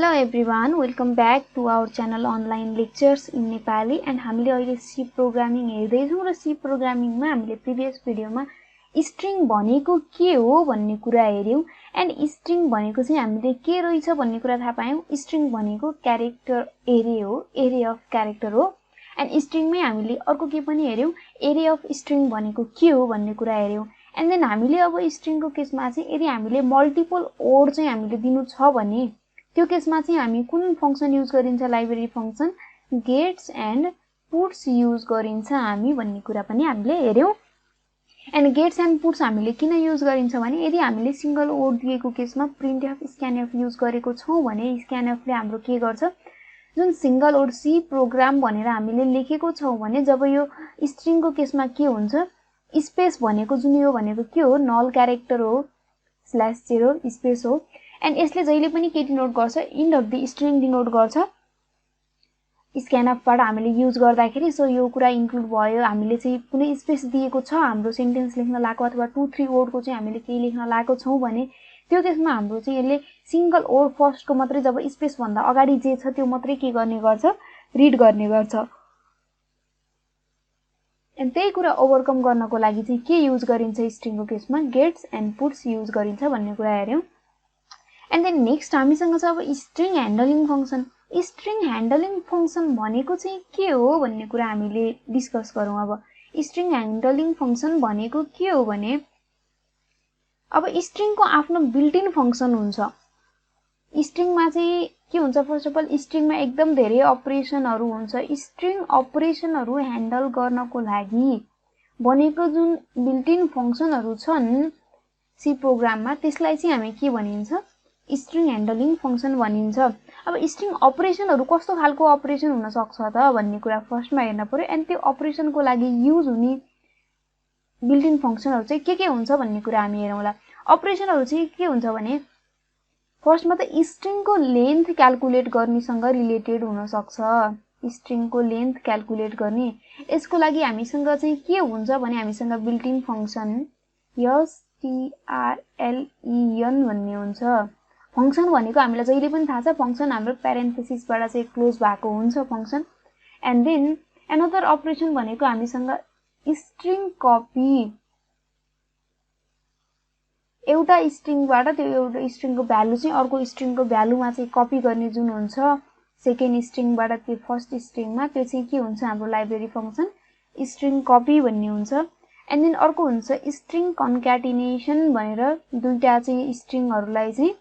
Hello everyone, welcome back to our channel Online Lectures in Nepali and हामीले अहिले C programming हेर्दै छौं र C प्रोग्रामिङमा हामीले प्रिभियस भिडियोमा स्ट्रिङ भनेको के हो भन्ने कुरा हेर्यौं एन्ड स्ट्रिङ भनेको चाहिँ हामीले के रहेछ भन्ने कुरा थाहा पायौं। स्ट्रिङ भनेको क्यारेक्टर एरे हो, एरे अफ क्यारेक्टर हो एन्ड स्ट्रिङमै हामीले अर्को के पनि हेर्यौं, एरे अफ स्ट्रिङ भनेको के हो भन्ने कुरा हेर्यौं। एन्ड देन हामीले अब स्ट्रिङको केसमा चाहिँ यदि हामीले मल्टिपल ओड चाहिँ हामीले दिनु छ भने त्यो केसमा चाहिँ हामी कुन फंक्सन युज गरिन्छ, library function gets and puts use गरिन्छ हामी भन्ने कुरा पनि हामीले हेर्यौं। एन्ड गेट्स एन्ड पुट्स हामीले किन युज गरिन्छ भने यदि हामीले सिंगल ओड दिएको केसमा प्रिन्टएफ स्क्यानएफ युज गरेको छौं भने स्क्यानएफले हाम्रो के गर्छ, जुन सिंगल ओड सी प्रोग्राम भनेर हामीले लेखेको छौं भने जब यो स्ट्रिङको केसमा के हुन्छ, स्पेस भनेको जुन यो भनेको के हो, नल क्यारेक्टर हो, /0 स्पेस हो एन्ड यसले जहिले पनि के डिनोट गर्छ, and of the string denote गर्छ स्क्यानएफबाट हामीले युज गर्दाखेरि। सो यो कुरा इन्क्लुड भयो, हामीले चाहिँ कुनै स्पेस दिएको छ हाम्रो सेन्टेन्स लेख्न लागेको अथवा 2-3 ओडको चाहिँ हामीले केही लेख्न लागेको छौं भने त्यो केसमा हाम्रो चाहिँ यसले सिंगल ओड फर्स्टको मात्रै जब स्पेस भन्दा अगाडि जे छ त्यो मात्रै के गर्ने गर्छ, रिड गर्ने गर्छ। एन्ड त्यही कुरा ओभरकम गर्नको लागि चाहिँ के युज गरिन्छ स्ट्रिङको केसमा, गेट्स एन्ड पुट्स युज गरिन्छ भन्ने कुरा हेर्यौं। एन्ड देन नेक्स्ट हामीसँग छ अब string handling function. String handling function भनेको चाहिँ के हो भन्ने कुरा हामीले डिस्कस गरौं। अब स्ट्रिङ ह्यान्डलिङ फंक्सन भनेको के हो भने अब स्ट्रिङको आफ्नो बिल्ट इन फंक्सन हुन्छ। स्ट्रिङमा चाहिँ के हुन्छ, फर्स्ट अफ अल स्ट्रिङमा एकदम धेरै अपरेसनहरु हुन्छ। स्ट्रिङ अपरेसनहरु ह्यान्डल गर्नको लागि बनेको जुन बिल्ट इन फंक्सनहरु छन् सी प्रोग्राममा त्यसलाई चाहिँ हामी के भनिन्छ, स्ट्रिङ ह्यान्डलिङ फंक्सन भनिन्छ। अब स्ट्रिङ अपरेसनहरु कस्तो खालको अपरेसन हुन सक्छ त भन्ने कुरा फर्स्टमा हेर्न पर्यो एन्ड त्यो अपरेसनको लागि युज हुने बिल्ट इन फंक्सनहरु चाहिँ के हुन्छ भन्ने कुरा हामी हेरौँला। अपरेसनहरु चाहिँ के हुन्छ भने फर्स्टमा त स्ट्रिङको लेन्थ क्याल्कुलेट गर्नेसँग रिलेटेड हुन सक्छ। स्ट्रिङको लेन्थ क्याल्कुलेट गर्ने, यसको लागि हामीसँग चाहिँ के हुन्छ भने हामीसँग बिल्ट इन फंक्सन strlen भन्ने हुन्छ। फंक्सन भनेको हामीलाई जहिले पनि थाहा छ, फंक्सन हाम्रो प्यारेन्थेसिसबाट चाहिँ क्लोज भएको हुन्छ function. And then another operation भनेको हामीसँग स्ट्रिङ कपी, एउटा स्ट्रिङबाट त्यो एउटा स्ट्रिङको भ्यालु चाहिँ अर्को स्ट्रिङको भ्यालुमा चाहिँ कपी गर्ने जुन हुन्छ सेकेन्ड स्ट्रिङबाट त्यो फर्स्ट स्ट्रिङमा, त्यो चाहिँ के हुन्छ हाम्रो लाइब्रेरी फंक्सन स्ट्रिङ कपी भन्ने हुन्छ। एन्ड देन अर्को हुन्छ स्ट्रिङ कन्क्याटिनेसन भनेर दुईटा चाहिँ स्ट्रिङहरुलाई चाहिँ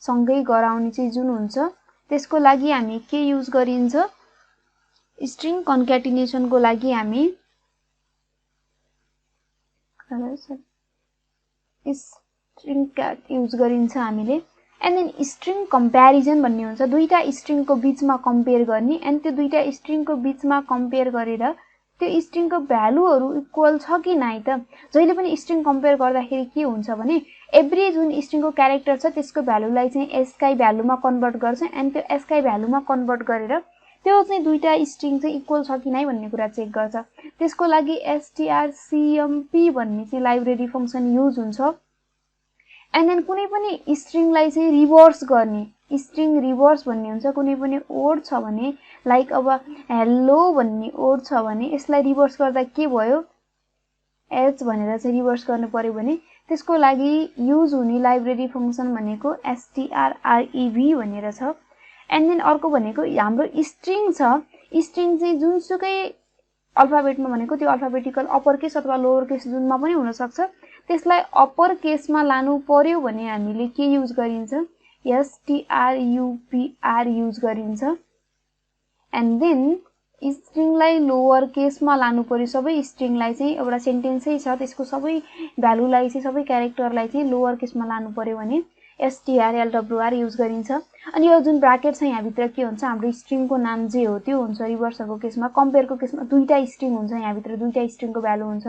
सँगै गराउने चाहिँ जुन हुन्छ त्यसको लागि हामी के युज गरिन्छ, स्ट्रिङ कन्क्याटिनेसनको लागि हामी स्ट्रिङ क्याट युज गरिन्छ हामीले। एन्ड देन स्ट्रिङ कम्प्यारिजन भन्ने हुन्छ, दुईटा स्ट्रिङको बीचमा कम्पेयर गर्ने एन्ड त्यो दुईटा स्ट्रिङको बीचमा कम्पेयर गरेर त्यो स्ट्रिङको भ्यालुहरु इक्वल छ कि नाइ त। जहिले पनि स्ट्रिङ कम्पेयर गर्दाखेरि के हुन्छ भने एभ्री जुन स्ट्रिङको क्यारेक्टर छ त्यसको भ्यालुलाई चाहिँ एसकाई भ्यालुमा कन्भर्ट गर्छ एन्ड त्यो एसकाई भ्यालुमा कन्भर्ट गरेर त्यो चाहिँ दुईटा स्ट्रिङ चाहिँ इक्वल छ कि नाइ भन्ने कुरा चेक गर्छ। त्यसको लागि strcmp भन्ने चाहिँ लाइब्रेरी फंक्सन युज हुन्छ। एन्ड देन कुनै पनि स्ट्रिङलाई चाहिँ रिभर्स गर्ने, स्ट्रिङ रिभर्स भन्ने हुन्छ। कुनै पनि ओड छ भने लाइक अब हेलो भन्ने ओड छ भने यसलाई रिभर्स गर्दा के भयो, एच भनेर चाहिँ रिभर्स गर्नु पर्यो भने त्यसको लागि युज हुने लाइब्रेरी फंक्सन भनेको strrev भनेर छ। एन्ड देन अर्को भनेको हाम्रो स्ट्रिङ छ, स्ट्रिङ चाहिँ जुनसुकै अल्फाबेटमा भनेको त्यो अल्फाबेटिकल अप्पर केस अथवा लोअर केस जुनमा पनि हुन सक्छ, त्यसलाई अप्पर केसमा लानु पर्यो भने हामीले के युज गरिन्छ, strupr युज गरिन्छ। एन्ड देन स्ट्रिङलाई लोअर केसमा लानु पर्यो, सबै स्ट्रिङलाई चाहिँ एउटा सेन्टेन्सै छ त्यसको सबै भ्यालुलाई चाहिँ सबै क्यारेक्टरलाई चाहिँ लोअर केसमा लानु पर्यो भने strlwr युज गरिन्छ। अनि यो जुन ब्राकेट छ यहाँ भित्र के हुन्छ, हाम्रो स्ट्रिङको नाम जे हो त्यो हुन्छ। रिभर्सको केसमा, कम्पेयरको केसमा दुईटा स्ट्रिङ हुन्छ, यहाँ भित्र दुईटा स्ट्रिङको भ्यालु हुन्छ।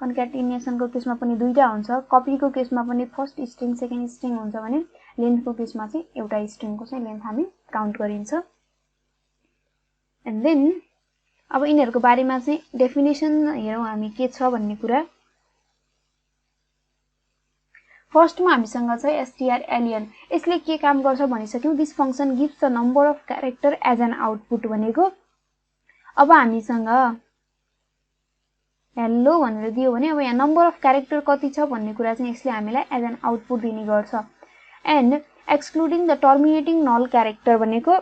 कन्क्याटिनेसनको केसमा पनि दुईटा हुन्छ। कपीको केसमा पनि फर्स्ट स्ट्रिङ सेकेन्ड स्ट्रिङ हुन्छ भने लेन्थको केसमा चाहिँ एउटा स्ट्रिङको चाहिँ लेन्थ हामी काउन्ट गरिन्छ। एन्ड देन अब यिनीहरुको बारेमा चाहिँ डेफिनेसन हेरौं हामी के छ भन्ने कुरा। फर्स्टमा हामीसँग छ strlen। यसले के काम गर्छ भनिसक्यौं। This function gives the number of character as an output भनेको अब हामीसँग हेलो भनेर दियो भने अब यहाँ नम्बर अफ क्यारेक्टर कति छ भन्ने कुरा चाहिँ यसले हामीलाई एज एन आउटपुट दिने गर्छ। And excluding the terminating null character भनेको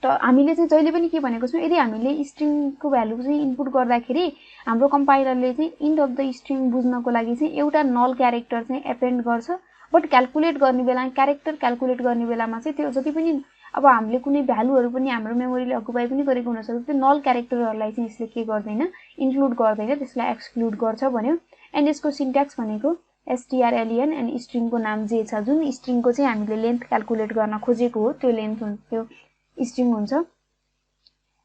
हामीले चाहिँ जहिले पनि के भनेको छौं, यदि हामीले स्ट्रिङको भ्यालु चाहिँ इनपुट गर्दाखेरि हाम्रो कम्पाइलरले चाहिँ इन्ड अफ द स्ट्रिङ बुझ्नको लागि चाहिँ एउटा नल क्यारेक्टर चाहिँ एपेन्ड गर्छ। बट क्याल्कुलेट गर्ने बेला क्यारेक्टर क्याल्कुलेट गर्ने बेलामा चाहिँ त्यो जति पनि अब हामीले कुनै भ्यालुहरु पनि हाम्रो मेमोरीले अकुपाई पनि गरेको हुन सक्छ, त्यो नल क्यारेक्टरहरुलाई चाहिँ यसले के गर्दैन, इन्क्लुड गर्दैन, त्यसलाई एक्सक्लुड गर्छ भन्यो। एन्ड यसको सिन्ट्याक्स भनेको strlen एन्ड स्ट्रिङको नाम जे छ, जुन स्ट्रिङको चाहिँ हामीले लेन्थ क्याल्कुलेट गर्न खोजेको हो त्यो लेन्थ हुन्छ, त्यो स्ट्रिङ हुन्छ।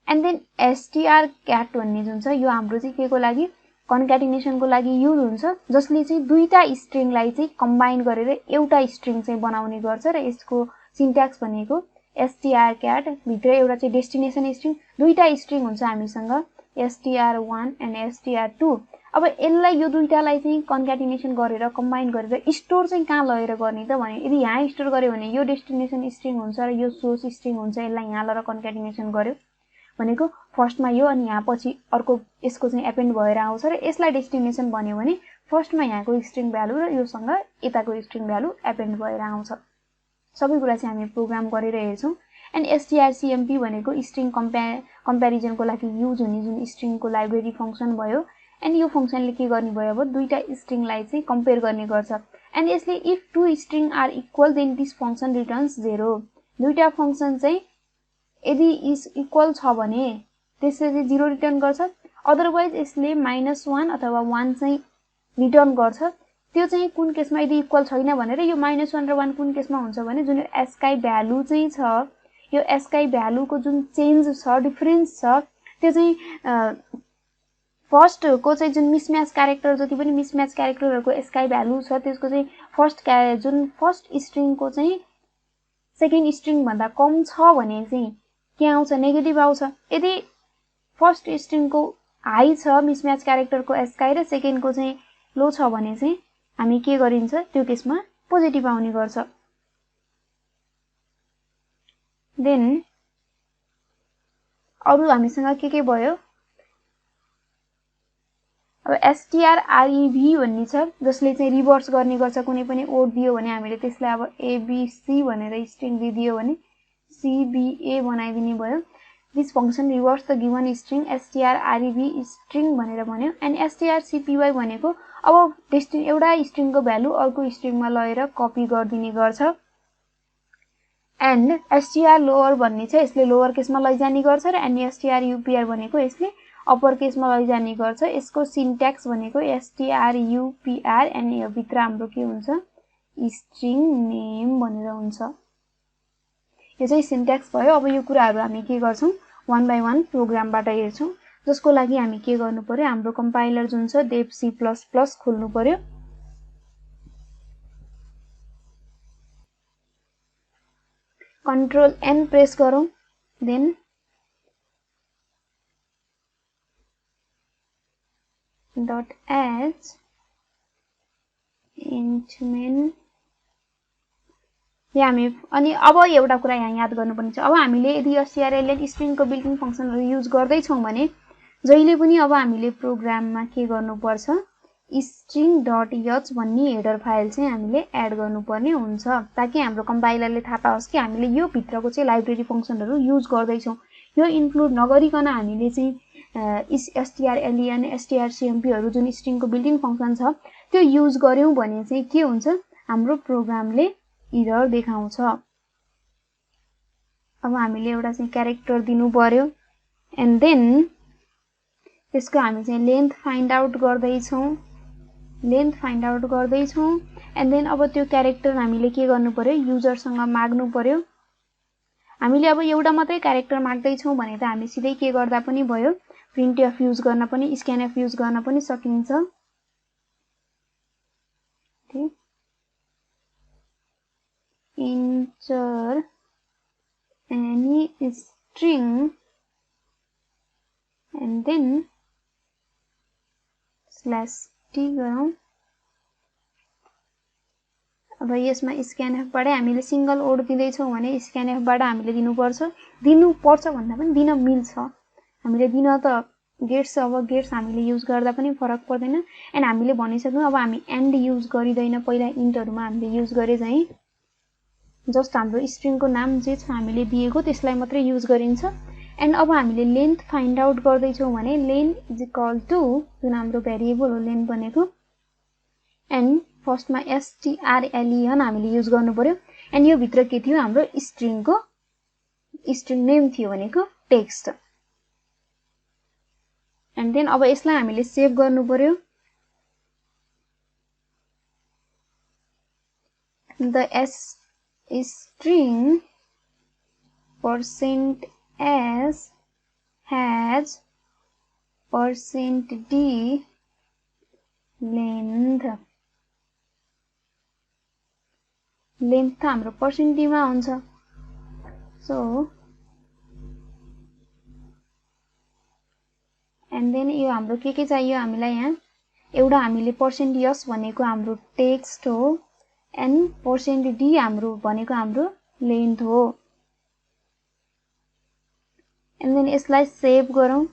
एन्ड देन strcat भन्ने जुन छ यो हाम्रो चाहिँ केको लागि कन्क्याटिनेसनको लागि युज हुन्छ, जसले चाहिँ दुईटा स्ट्रिङलाई चाहिँ कम्बाइन गरेर एउटा स्ट्रिङ चाहिँ बनाउने गर्छ। र यसको सिन्ट्याक्स भनेको strcat भित्र एउटा चाहिँ डेस्टिनेसन स्ट्रिङ, दुईटा स्ट्रिङ हुन्छ हामीसँग str1 एन्ड str2। अब यसलाई यो दुईटालाई चाहिँ कन्क्याटिनेसन गरेर कम्बाइन गरेर स्टोर चाहिँ कहाँ लगेर गर्ने त भने यदि यहाँ स्टोर गर्यो भने यो डेस्टिनेसन स्ट्रिङ हुन्छ र यो सोर्स स्ट्रिङ हुन्छ, यसलाई यहाँ लगेर कन्क्याटिनेसन गर्यो भनेको फर्स्टमा यो अनि यहाँ पछि अर्को यसको चाहिँ एपेन्ड भएर आउँछ र यसलाई डेस्टिनेसन भन्यो भने फर्स्टमा यहाँको स्ट्रिङ भ्यालु र योसँग यताको स्ट्रिङ भ्यालु एपेन्ड भएर आउँछ। सबै कुरा चाहिँ हामी प्रोग्राम गरेर हेर्छौं। एन्ड strcmp भनेको स्ट्रिङ कम्प्यारिजनको लागि युज हुने जुन स्ट्रिङको लाइब्रेरी फंक्सन भयो। एन्ड यो फंक्सनले के गर्ने भयो, अब दुईटा स्ट्रिङलाई चाहिँ कम्पेयर गर्ने गर्छ। एन्ड यसले if two string are equal then this function returns 0। दुईटा फंक्सन चाहिँ यदि इज इक्वल छ भने त्यसले चाहिँ 0 रिटर्न गर्छ, अदरवाइज यसले -1 अथवा 1 चाहिँ रिटर्न गर्छ। त्यो चाहिँ कुन केसमा यदि इक्वल छैन भनेर यो -1 र 1 कुन केसमा हुन्छ भने जुन एसकाई भ्यालु चाहिँ छ, यो एसकाई भ्यालुको जुन चेन्ज छ, डिफरेन्स छ, त्यो चाहिँ फर्स्ट को चाहिँ जुन मिसम्याच क्यारेक्टर जति पनि मिसम्याच क्यारेक्टरहरुको एसकाई भ्यालु छ त्यसको चाहिँ फर्स्ट स्ट्रिङको चाहिँ सेकेन्ड स्ट्रिङ भन्दा कम छ भने चाहिँ के आउँछ, नेगेटिभ आउँछ। यदि फर्स्ट स्ट्रिङको हाई छ मिसम्याच क्यारेक्टरको एसकाई र सेकेन्डको चाहिँ लो छ भने चाहिँ हामी के गरिन्छ, त्यो केसमा पोजिटिभ आउने गर्छ। देन अरु हामीसँग के भयो, अब strrev भन्ने छ जसले चाहिँ रिभर्स गर्ने गर्छ। कुनै पनि ओड दियो भने हामीले त्यसलाई अब abc भनेर स्ट्रिङ दिदियो भने cba बनाइदिने भयो। This function reverse the given string strrev string भनेर भन्यो। एन्ड strcpy भनेको अब एउटा स्ट्रिङको भ्यालु अर्को स्ट्रिङमा लगेर कपी गर्दिने गर्छ। एन्ड strlower भन्ने छ यसले लोअर केसमा लैजाने गर्छ र एन्ड strupr भनेको यसले अप्पर केसमा लैजाने गर्छ। यसको सिन्ट्याक्स भनेको strupr एन्ड यो भित्र हाम्रो के हुन्छ, स्ट्रिङ नेम भनेर हुन्छ। यो चाहिँ सिन्ट्याक्स भयो। अब यो कुराहरु हामी के गर्छौं, वन बाइ वन प्रोग्रामबाट हेर्छौं, जसको लागि हामी के गर्नु पर्यो, हाम्रो कम्पाइलर जुन छ dev C++ खोल्नु पर्यो। कन्ट्रोल N प्रेस गरौँ, देन .h int main यहाँ हामी अनि अब एउटा कुरा यहाँ याद गर्नुपर्ने छ। अब हामीले यदि strlen स्ट्रिङको बिल्ट इन फंक्सनहरु युज गर्दै छौं भने जहिले पनि अब हामीले प्रोग्राममा के गर्नुपर्छ, string.h भन्ने हेडर फाइल चाहिँ हामीले एड गर्नुपर्ने हुन्छ, ताकि हाम्रो कम्पाइलरले थाहा पाओस् कि हामीले यो भित्रको चाहिँ लाइब्रेरी फंक्सनहरु युज गर्दै छौं। यो इन्क्लुड नगरिकन हामीले चाहिँ strlen strcmp हरु जुन स्ट्रिङको बिल्ट इन फंक्सन छ त्यो युज गर्यौं भने चाहिँ के हुन्छ, हाम्रो प्रोग्रामले एरर देखाउँछ। अब हामीले एउटा चाहिँ क्यारेक्टर दिनु पर्यो। एन्ड देन त्यसको हामी चाहिँ लेन्थ फाइन्ड आउट गर्दै छौं, एन्ड देन अब त्यो क्यारेक्टर हामीले के गर्नु पर्यो, युजरसँग माग्नु पर्यो। हामीले अब एउटा मात्रै क्यारेक्टर माग्दै छौं भने त हामी सिधै के गर्दा पनि भयो, printf युज गर्न पनि scanf युज गर्न पनि सकिन्छ। enter any string and then /t गरौँ। अब यसमा scanf बाटै हामीले सिंगल ओड दिँदै छौं भने scanf बाट हामीले दिनुपर्छ भन्दा पनि दिन मिल्छ हामीले दिन त गेट्स हामीले युज गर्दा पनि फरक पर्दैन एन्ड हामीले भनिसक्यौं अब हामी एन्ड युज गरिदैन पहिला इन्टहरुमा हामीले युज गरे चाहिँ जस्ट हाम्रो स्ट्रिङको नाम जे छ हामीले दिएको त्यसलाई मात्रै युज गरिन्छ एन्ड अब हामीले लेन्थ फाइन्ड आउट गर्दै छौं भने len इज इक्वल टु जुन हाम्रो भेरिएबल हो लेन भनेको एन्ड फर्स्टमा strlen हामीले युज गर्नु पर्यो एन्ड यो भित्र के थियो हाम्रो स्ट्रिङ नेम थियो भनेको टेक्स्ट एन्ड देन अब यसलाई हामीले सेभ गर्नु पर्यो the string %s has %d length त हाम्रो %d मा हुन्छ सो एन्ड देन यो हाम्रो के चाहियो हामीलाई यहाँ एउटा हामीले %s भनेको हाम्रो टेक्स्ट हो एन्ड %d हाम्रो भनेको हाम्रो लेन्थ हो एन्ड देन यसलाई सेभ गरौँ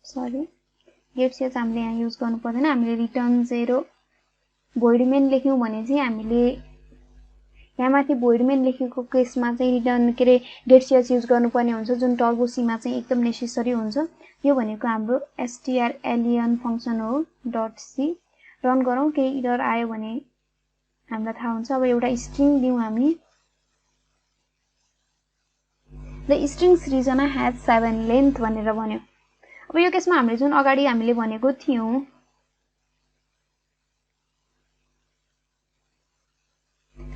सरी गेट्स चाहिँ हामीले यहाँ युज गर्नु पर्दैन हामीले रिटर्न 0 void main लेख्यौं भने चाहिँ हामीले यहाँ माथि void main लेखेको केसमा चाहिँ रिटर्न गेट्स युज गर्नुपर्ने हुन्छ जुन टर्बो सी मा चाहिँ एकदम नेसेसरी हुन्छ यो भनेको हाम्रो strlen फंक्सन हो .c रन गरौँ केही एरर आयो भने हामीलाई थाहा हुन्छ अब एउटा स्ट्रिङ दिउँ हामी the string Srijana has 7 length भनेर भन्यो अब यो केसमा हामीले जुन अगाडि हामीले भनेको थियौं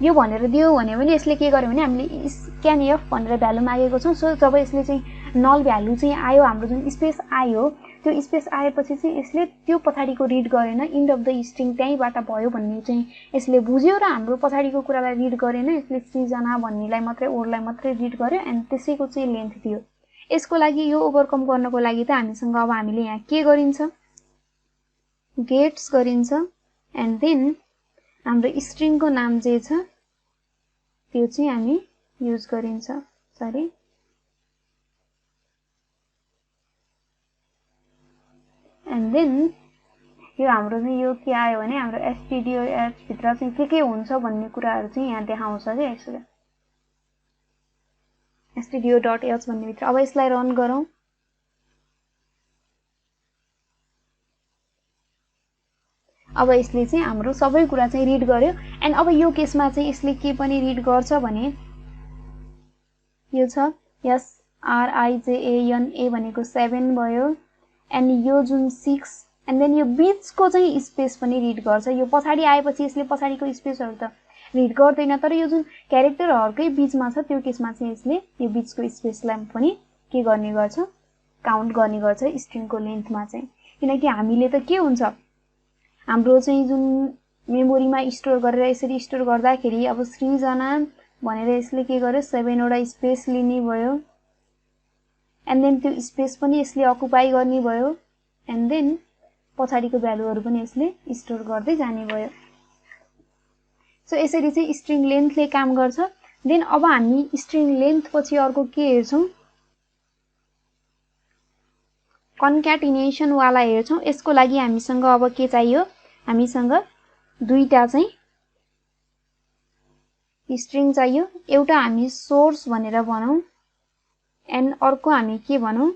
यो भनेर दियो भने पनि यसले के गर्यो भने हामीले scanf भनेर भ्यालु मागेको छौं सो जब यसले चाहिँ नल भ्यालु चाहिँ आयो हाम्रो जुन स्पेस आयो त्यो स्पेस आएपछि चाहिँ यसले त्यो पछाडीको रिड गरेन एन्ड अफ द स्ट्रिङ त्यहीबाट भयो भन्ने चाहिँ यसले बुझ्यो र हाम्रो पछाडीको कुरालाई रिड गरेन यसले सृजना भन्नेलाई मात्रै ओडलाई मात्रै रिड गर्यो एन्ड त्यसैको चाहिँ लेन्थ दियो यसको लागि यो ओभरकम गर्नको लागि त हामीसँग अब हामीले यहाँ के गरिन्छ गेट्स गरिन्छ एन्ड देन हाम्रो स्ट्रिङको नाम जे छ त्यो चाहिँ हामी युज गरिन्छ सरी एन्ड देन यो हाम्रो चाहिँ यो के आयो भने हाम्रो stdoh भित्र चाहिँ के हुन्छ भन्ने कुराहरु चाहिँ यहाँ देखाउँछ के यसले stdio.h भन्ने भित्र अब यसलाई रन गरौँ अब यसले चाहिँ हाम्रो सबै कुरा चाहिँ रिड गर्यो एन्ड अब यो केसमा चाहिँ यसले के पनि रिड गर्छ भने यो छ srijana भनेको 7 भयो एन्ड यो जुन 6 एन्ड देन यो बीचको चाहिँ स्पेस पनि रिड गर्छ यो पछाडी आएपछि यसले पछाडीको स्पेसहरु त रिड गर्दैन तर यो जुन क्यारेक्टरहरुकै बीचमा छ त्यो केसमा चाहिँ यसले यो बीचको स्पेसलाई पनि के गर्ने गर्छ काउन्ट गर्ने गर्छ स्ट्रिङको लेन्थमा चाहिँ किनकि हामीले त के हुन्छ हाम्रो चाहिँ जुन मेमोरीमा स्टोर गरेर यसरी स्टोर गर्दाखेरि अब सृजना भनेर यसले के गर्यो 7 वटा स्पेस लिने भयो एन्ड देन त्यो स्पेस पनि यसले अकुपाई गर्ने भयो एन्ड देन पछाडीको भ्यालुहरु पनि यसले स्टोर गर्दै जाने भयो सो यसरी चाहिँ स्ट्रिङ लेन्थले काम गर्छ देन अब हामी स्ट्रिङ लेन्थ पछि अर्को के हेर्छौं कन्क्याटिनेसन वाला हेर्छौं यसको लागि हामीसँग अब के चाहियो हामीसँग दुईटा चाहिँ स्ट्रिङ चाहियो एउटा हामी सोर्स भनेर भनौं एन्ड अर्को हामी के भनौं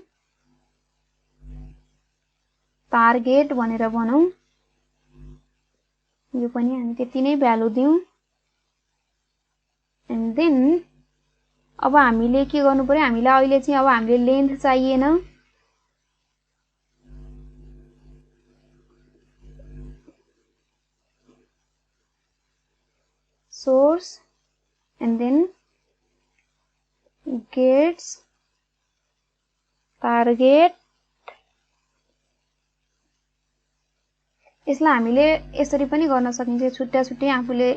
टार्गेट भनेर भनौं यो पनि हामी त्यति नै भ्यालु दिउँ एन्ड देन अब हामीले के गर्नु पर्यो हामीलाई अहिले चाहिँ अब हामीले लेन्थ चाहिएन source and then gets target यसलाई हामीले यसरी पनि गर्न सकिन्छ छुट्टा छुट्टै आफुले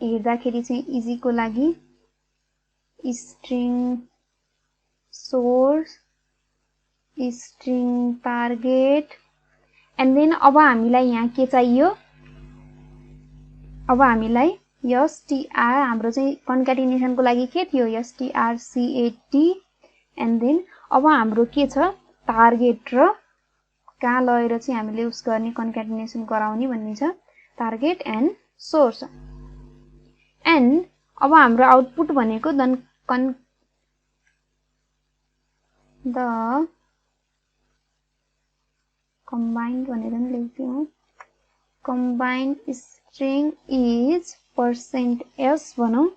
हेर्दाखेरि चाहिँ इजीको लागि string source string target and then अब हामीलाई यहाँ के चाहियो, अब हामीलाई str हाम्रो चाहिँ कन्क्याटिनेसनको लागि के थियो, strcat एन्ड देन अब हाम्रो के छ, टार्गेट र कहाँ लगेर चाहिँ हामीले उस गर्ने कन्क्याटिनेसन गराउने भन्ने छ, टार्गेट एन्ड सोर्स। एन्ड अब हाम्रो आउटपुट भनेको द कम्बाइन्ड भनेर नि लेख्दियौँ, कम्बाइन्ड स्ट्रिङ इज %s भनौँ।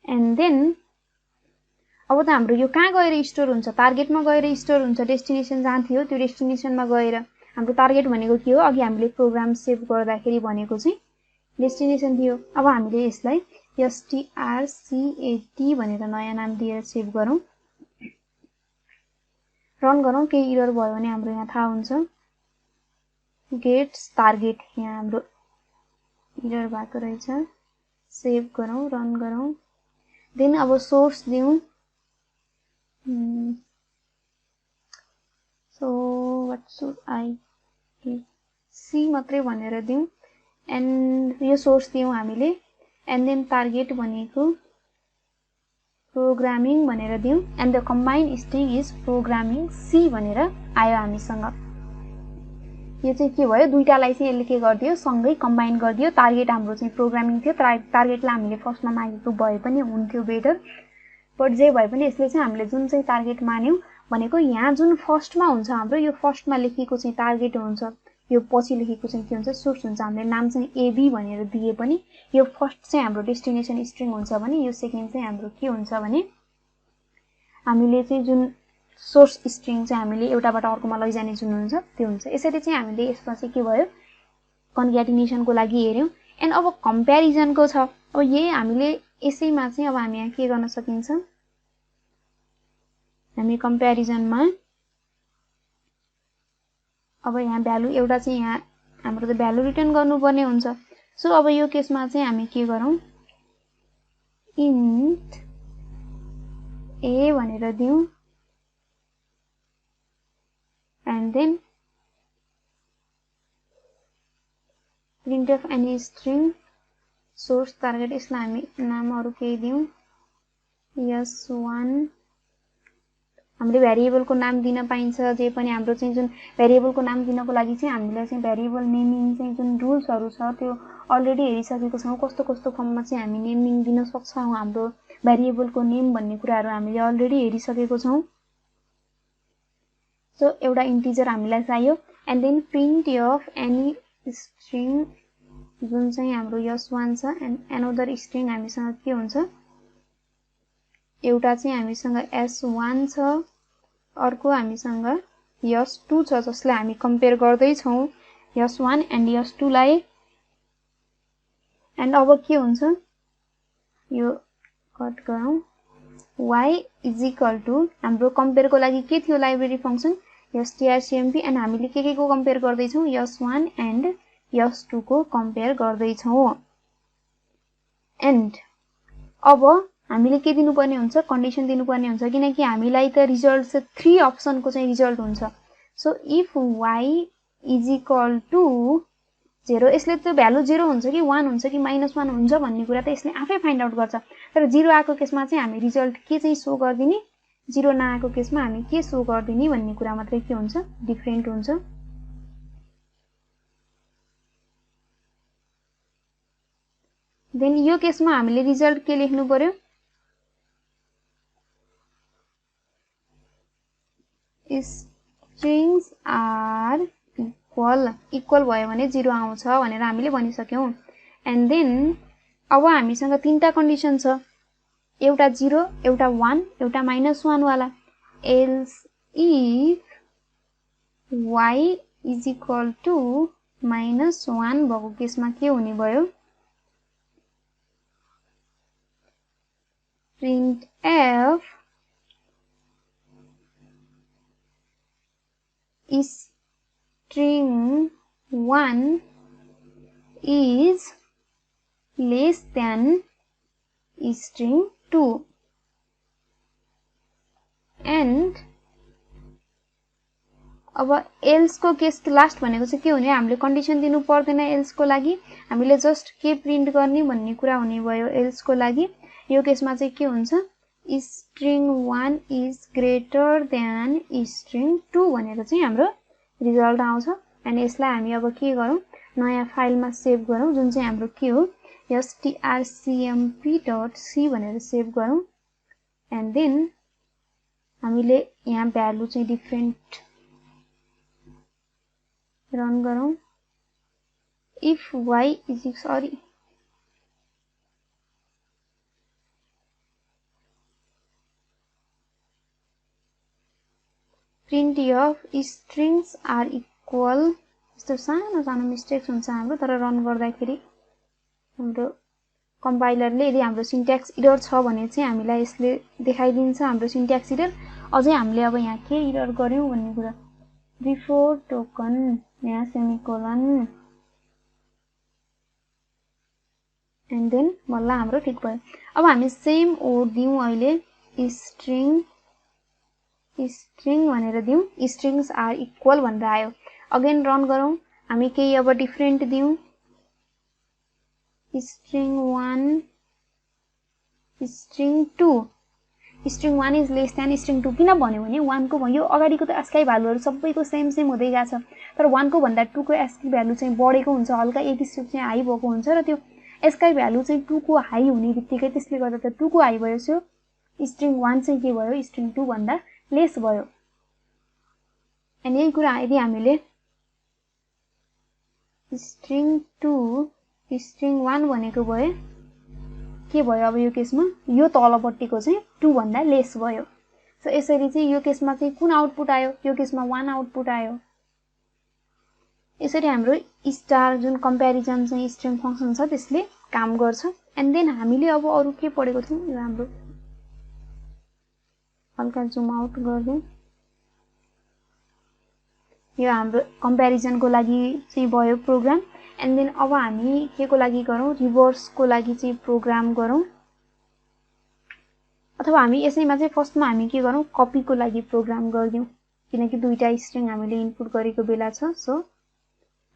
एन्ड देन अब त हाम्रो यो कहाँ गएर स्टोर हुन्छ, टार्गेटमा गएर स्टोर हुन्छ, डेस्टिनेसन जहाँ थियो त्यो डेस्टिनेसनमा गएर। हाम्रो टार्गेट भनेको के हो, अघि हामीले प्रोग्राम सेभ गर्दाखेरि भनेको चाहिँ डेस्टिनेसन थियो। अब हामीले यसलाई strcat भनेर नयाँ नाम दिएर सेभ गरौँ, रन गरौँ। केही इरर भयो भने हाम्रो यहाँ थाहा हुन्छ, गेट्स टार्गेट यहाँ हाम्रो इरर भएको रहेछ। सेभ गरौँ, रन गरौँ। देन अब सोर्स दिउँ, so what should I give, C मात्रै भनेर दिउँ। एन्ड यो सोर्स दिउँ हामीले। एन्ड देन टार्गेट भनेको प्रोग्रामिङ भनेर दिउँ। And the combined string is programming C भनेर आयो हामीसँग। यो चाहिँ के भयो, दुईटालाई चाहिँ यसले के गरिदियो, सँगै कम्बाइन गरिदियो। टार्गेट हाम्रो चाहिँ प्रोग्रामिङ थियो, टार्गेटलाई हामीले फर्स्टमा मागेको भए पनि हुन्थ्यो बेटर, बट जे भए पनि यसले चाहिँ हामीले जुन चाहिँ टार्गेट मान्यौँ भनेको यहाँ जुन फर्स्टमा हुन्छ हाम्रो, यो फर्स्टमा लेखेको चाहिँ टार्गेट हुन्छ, यो पछि लेखेको चाहिँ के हुन्छ, सोर्स हुन्छ। हामीले नाम चाहिँ एबी भनेर दिए पनि यो फर्स्ट चाहिँ हाम्रो डेस्टिनेसन स्ट्रिङ हुन्छ भने यो सेकेन्ड चाहिँ हाम्रो के हुन्छ भने हामीले चाहिँ जुन सोर्स स्ट्रिङ चाहिँ हामीले एउटाबाट अर्कोमा लैजाने जुन हुन्छ त्यो हुन्छ। यसरी चाहिँ हामीले यसमा चाहिँ के भयो, कन्क्याटिनेसनको लागि हेऱ्यौँ। एन्ड अब कम्प्यारिजनको छ। अब यही हामीले यसैमा चाहिँ अब हामी यहाँ के गर्न सकिन्छ, हामी कम्प्यारिजनमा अब यहाँ भ्यालु एउटा चाहिँ यहाँ हाम्रो त भ्यालु रिटर्न गर्नुपर्ने हुन्छ। सो अब यो केसमा चाहिँ हामी के गरौँ, इन्ट ए भनेर दिउँ। And then printf any string source target, यसलाई हामी नामहरू केही दिउँ, s1। हामीले भेरिएबलको नाम दिन पाइन्छ, जे पनि हाम्रो चाहिँ जुन भेरिएबलको नाम दिनको लागि चाहिँ हामीलाई चाहिँ भेरिएबल नेमिङ चाहिँ जुन रुल्सहरू छ त्यो अलरेडी हेरिसकेको छौँ, कस्तो कस्तो फर्ममा चाहिँ हामी नेमिङ दिन सक्छौँ। हाम्रो भेरिएबलको नेम भन्ने कुराहरू हामीले अलरेडी हेरिसकेको छौँ। सो एउटा इन्टिजर हामीलाई चाहियो। And then printf any string जुन चाहिँ हाम्रो s1 छ, एन्ड एनदर स्ट्रिङ हामीसँग के हुन्छ, एउटा चाहिँ हामीसँग s1 छ, अर्को हामीसँग s2 छ, जसलाई हामी कम्पेयर गर्दैछौँ s1 एन्ड s2 लाई। एन्ड अब के हुन्छ, यो कट गरौँ, y इज इक्वल टु हाम्रो कम्पेयरको लागि के थियो, लाइब्रेरी फङ्सन strcmp। एन्ड हामीले के को कम्पेयर गर्दैछौँ, s1 एन्ड s2 को कम्पेयर गर्दैछौँ। एन्ड अब हामीले के दिनुपर्ने हुन्छ, कन्डिसन दिनुपर्ने हुन्छ, किनकि हामीलाई त रिजल्ट चाहिँ 3 अप्सनको चाहिँ रिजल्ट हुन्छ। So if y is equal to 0, यसले त भ्यालु 0 हुन्छ कि 1 हुन्छ कि -1 हुन्छ भन्ने कुरा त यसले आफै फाइन्ड आउट गर्छ। तर 0 आएको केसमा चाहिँ हामी रिजल्ट के चाहिँ सो गरिदिने, 0 नआएको केसमा हामी के सो गरिदिने भन्ने कुरा मात्रै के हुन्छ, डिफरेन्ट हुन्छ। देन यो केसमा हामीले रिजल्ट के लेख्नु पर्यो, स्ट्रिङ्स आर इक्वल भयो भने 0 आउँछ भनेर हामीले भनिसक्यौँ। एन्ड देन अब हामीसँग 3टा कन्डिसन छ, एउटा 0, एउटा 1, एउटा -1 वाला। Else if y is equal to -1 भएको केसमा के हुने भयो, printf string 1 is less than string 2 and अब एल्स को केस लास्ट भनेको चाहिँ के हुने हामीले कन्डिसन दिनु पर्दैन एल्स को लागि हामीले जस्ट के प्रिन्ट गर्ने भन्ने कुरा हुने भयो एल्स को लागि यो केसमा चाहिँ के हुन्छ string 1 is greater than string 2 भनेर चाहिँ हाम्रो रिजल्ट आउँछ अनि यसलाई हामी अब के गरौँ नयाँ फाइलमा सेभ गरौँ जुन चाहिँ हाम्रो के हो strcmp.c भनेर सेभ गरौँ एन्ड देन हामीले यहाँ भ्यालु चाहिँ डिफरेन्ट रन गरौँ if y is sorry print of strings are equal यस्तो सानो सानो मिस्टेक्स हुन्छ हाम्रो तर रन गर्दाखेरि हाम्रो कम्पाइलरले यदि हाम्रो सिन्ट्याक्स इरर छ भने चाहिँ हामीलाई यसले देखाइदिन्छ हाम्रो सिन्ट्याक्स इरर अझै हामीले अब यहाँ के इरर गर्यौं भन्ने कुरा बिफोर टोकन यहाँ सेमिकोलन एन्ड देन बल्ल हाम्रो ठीक भयो अब हामी सेम ओड दिउँ अहिले स्ट्रिङ भनेर दिउँ स्ट्रिङ्स आर इक्वल भनेर आयो अगेन रन गरौँ हामी केही अब डिफरेन्ट दिउँ string 1 string 2 string 1 is less than string 2 किन भन्यो भने 1 को भयो अगाडिको त ASCII भ्यालुहरु सबैको सेम हुँदै गएको छ तर 1 को भन्दा 2 को ASCII भ्यालु चाहिँ बढेको हुन्छ हल्का एक स्टेप चाहिँ हाई भएको हुन्छ र त्यो ASCII भ्यालु चाहिँ 2 को हाई हुने बित्तिकै त्यसले गर्दा त 2 को हाई भयो सो string 1 चाहिँ के भयो string 2 भन्दा लेस भयो अनि यही कुरा यदि हामीले string 2 string 1 भनेको भयो के भयो अब यो केसमा यो तलपट्टिको चाहिँ 2 भन्दा लेस भयो सो यसरी चाहिँ यो केसमा चाहिँ कुन आउटपुट आयो यो केसमा 1 आउटपुट आयो यसरी हाम्रो स्टार जुन कम्प्यारिजन चाहिँ स्ट्रिङ फंक्सन छ त्यसले काम गर्छ एन्ड देन हामीले अब अरु के पढेको थियौ यो हाम्रो हल्का जुम आउट गर्दै यो हाम्रो कम्प्यारिजन को लागि चाहिँ भयो प्रोग्राम एन्ड देन अब हामी के को लागि गरौँ रिभर्स को लागि चाहिँ प्रोग्राम गरौँ अथवा हामी यसैमा चाहिँ फर्स्टमा हामी के गरौँ कपी को लागि प्रोग्राम गर्दियौ किनकि दुईटा स्ट्रिङ हामीले इनपुट गरेको बेला छ सो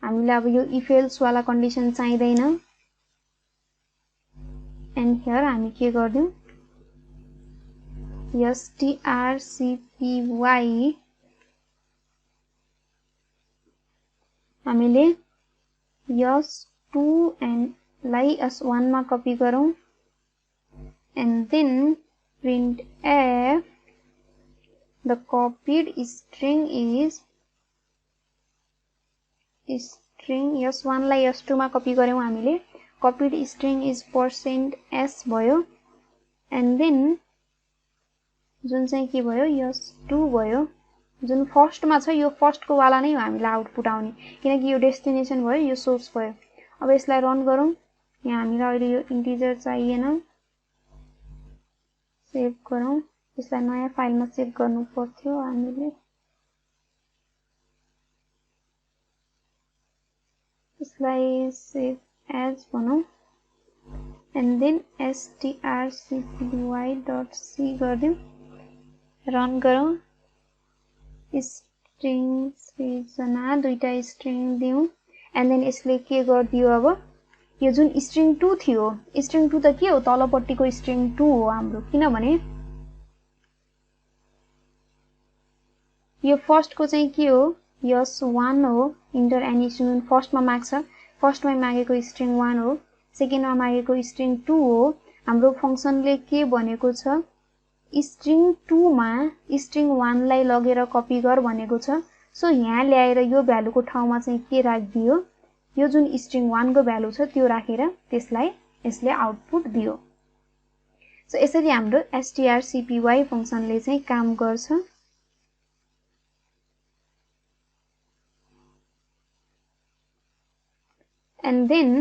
हामीलाई अब यो इफ एल्स वाला कन्डिसन चाहिदैन एन्ड हियर हामी के गर्दियौ strcpy हामीले s2 and लाई s1 मा कपी गरौँ and then printf the copied string is string s1 लाई s2 मा कपी गर्यौं हामीले copied string is %s भयो and then जुन चाहिँ के भयो s2 भयो जुन फर्स्ट मा छ यो फर्स्ट को वाला नै हामीलाई आउटपुट आउने किनकि यो डेस्टिनेसन भयो यो सोर्स भयो अब यसलाई रन गरौँ यहाँ हामीलाई अहिले यो इन्टिजर चाहिएन सेभ गरौँ यसलाई नयाँ फाइलमा सेभ गर्नु पर्थ्यो हामीले यसलाई सेभ एज भनौं एन्ड देन strcpy.c गर्दियौ रन गरौँ स्ट्रिङ सृजना दुईटा स्ट्रिङ दिउँ एन्ड देन यसले के गर्दियो अब यो जुन स्ट्रिङ 2 थियो स्ट्रिङ 2 त के हो तलपट्टिको स्ट्रिङ 2 हो हाम्रो किनभने यो फर्स्ट को चाहिँ के हो s1 हो इन्टर एनी स्ट्रिङ फर्स्ट मा माग्छ फर्स्ट मा मागेको स्ट्रिङ 1 हो सेकेन्ड मा मागेको स्ट्रिङ 2 हो हाम्रो फंक्सनले के भनेको छ स्ट्रिङ 2 मा स्ट्रिङ 1 लाई लगेर कपी गर भनेको छ सो यहाँ ल्याएर यो भ्यालुको ठाउँमा चाहिँ के राख्दियो यो जुन स्ट्रिङ 1 को भ्यालु छ त्यो राखेर त्यसलाई यसले आउटपुट दियो सो यसरी हाम्रो strcpy फंक्सनले चाहिँ काम गर्छ एन्ड देन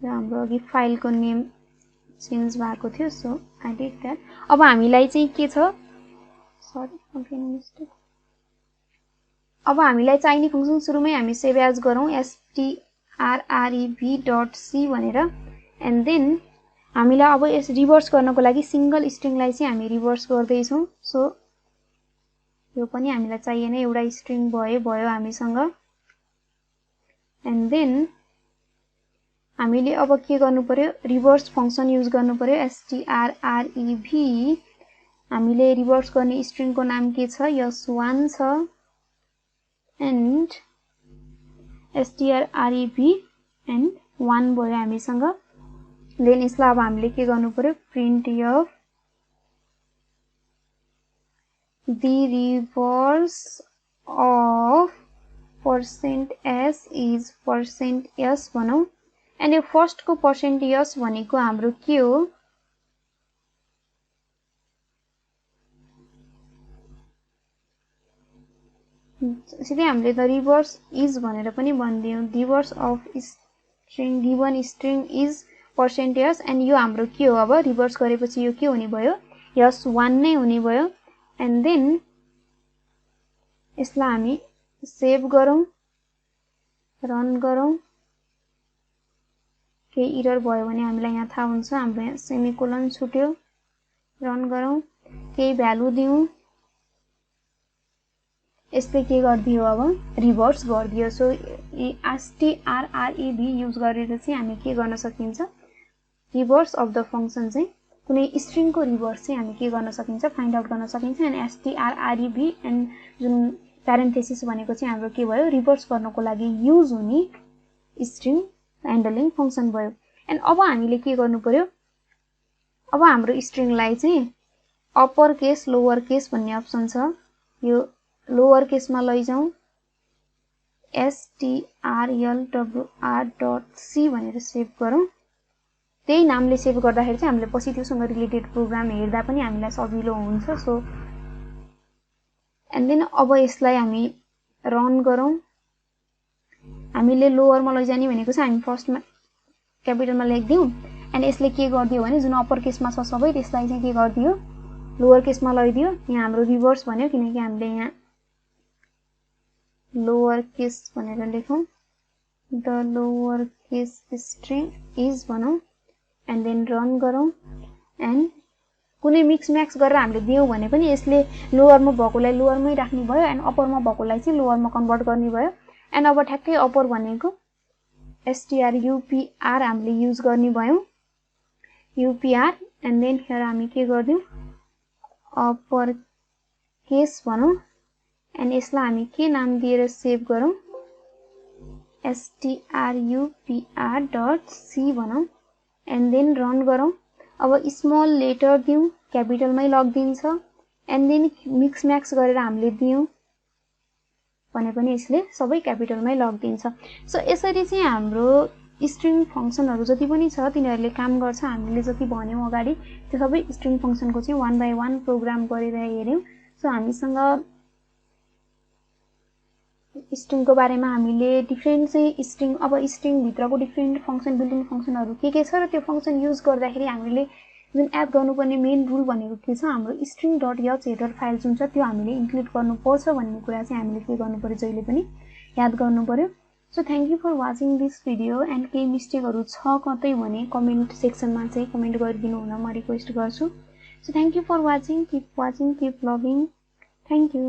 हाम्रो अघि फाइलको नेम चेन्ज भएको थियो सो आई डिड दैट अब हामीलाई चाहिँ के छ सरी अगेन मिस्टेक अब हामीलाई चाहिने फंक्सन सुरुमै हामी सेभ एज गरौँ strrev.c भनेर एन्ड देन हामीलाई अब यस रिभर्स गर्नको लागि सिंगल स्ट्रिङलाई चाहिँ हामी रिभर्स गर्दै छौं सो यो पनि हामीलाई चाहिएन, एउटा स्ट्रिङ भयो हामीसँग। एन्ड देन हामीले अब के गर्नु पर्यो, रिभर्स फंक्सन युज गर्नु पर्यो, strrev। हामीले रिभर्स गर्ने स्ट्रिङको नाम के छ, s1 छ एन्ड strrev एन्ड 1 भयो हामीसँग। देन यसलाई अब हामीले के गर्नु पर्यो, printf the reverse of %s is %s भनौं। एन्ड यो फर्स्ट को %s भनेको हाम्रो के हो, सिधै हामीले त रिभर्स इज भनेर पनि भनिदियौं, reverse of string given string is %s and यो हाम्रो के हो, अब रिभर्स गरेपछि यो के हुने भयो, s1 नै हुने भयो। एन्ड देन यसलाई हामी सेभ गरौँ, रन गरौँ। केही एरर भयो भने हामीलाई यहाँ थाहा हुन्छ, हाम्रो यहाँ सेमिकोलन छुट्यो, रन गरौँ, केही भ्यालु दिउँ, यसले के गर्दियो, अब रिभर्स गर्दियो। सो strrev युज गरेर चाहिँ हामी के गर्न सकिन्छ, रिभर्स अफ द फंक्सन चाहिँ कुनै स्ट्रिङ को रिभर्स चाहिँ हामी के गर्न सकिन्छ, फाइन्ड आउट गर्न सकिन्छ। एन्ड strrev एन्ड जुन प्यारेन्थेसिस भनेको चाहिँ हाम्रो के भयो, रिभर्स गर्नको लागि युज हुने स्ट्रिङ ह्यान्डलिङ फंक्सन भयो। एन्ड अब हामीले के गर्नु पर्यो, अब हाम्रो स्ट्रिङलाई चाहिँ अप्पर केस लोवर केस भन्ने अप्सन छ, यो लोवर केसमा लैजाउँ, strlwr.c भनेर सेभ गरौँ। त्यही नामले सेभ गर्दाखेरि चाहिँ हामीले पछि त्योसँग रिलेटेड प्रोग्राम हेर्दा पनि हामीलाई सजिलो हुन्छ। सो एन्ड देन अब यसलाई हामी रन गरौँ। हामीले लोवरमा लैजाने भनेको चाहिँ हामी फर्स्टमा क्यापिटलमा लेख्दियौं एन्ड यसले के गर्दियो भने जुन अप्पर केसमा छ सबै त्यसलाई चाहिँ के गर्दियो, लोवर केसमा लैदियो। यहाँ हाम्रो रिभर्स भन्यो किनकि हामीले यहाँ लोवर केस भनेर लेखौं, the lower case string is भनौं एन्ड देन रन गरौँ। एन्ड कुनै मिक्स म्याक्स गरेर हामीले दियौं भने पनि यसले लोवरमा भएकोलाई लोवरमै राख्ने भयो एन्ड अप्परमा भएकोलाई चाहिँ लोवरमा कन्भर्ट गर्ने भयो। एन्ड अब ठ्याक्कै अप्पर भनेको strupr हामीले युज गर्ने भयौं, upr एन्ड देन हियर हामी के गर्दियौं, अप्पर केस भनौं एन्ड यसलाई हामी के नाम दिएर सेभ गरौँ, strupr.c भनौं एन्ड देन रन गरौँ। अब स्मल लेटर दिउँ, क्यापिटलमै लगिदिन्छ एन्ड देन मिक्स म्याक्स गरेर हामीले दियौं भने पनि यसले सबै क्यापिटलमै लगिदिन्छ। सो यसरी चाहिँ हाम्रो स्ट्रिङ फंक्सनहरु जति पनि छ तिनीहरुले काम गर्छ। हामीले जति भन्यौं अगाडि त्यो सबै स्ट्रिङ फंक्सनको चाहिँ 1 बाइ 1 प्रोग्राम गरेर हेर्यौं। सो हामीसँग स्ट्रिङको बारेमा हामीले डिफरेन्ट चाहिँ स्ट्रिङ, अब स्ट्रिङ भित्रको डिफरेन्ट फंक्सन बिल्डिङ फंक्सनहरु के छ र त्यो फंक्सन युज गर्दाखेरि हामीले जुन एड गर्नुपर्ने मेन रुल भनेको के छ, हाम्रो string.h हेडर फाइल जुन छ त्यो हामीले इन्क्लुड गर्नुपर्छ भन्ने कुरा चाहिँ हामीले के गर्नु पर्यो, जहिले पनि याद गर्नु पर्यो। So thank you for watching this video and केही मिस्टेकहरु छ कतै भने कमेन्ट सेक्सनमा चाहिँ कमेन्ट गरिदिनु हुन म रिक्वेस्ट गर्छु। So thank you for watching, keep loving, thank you.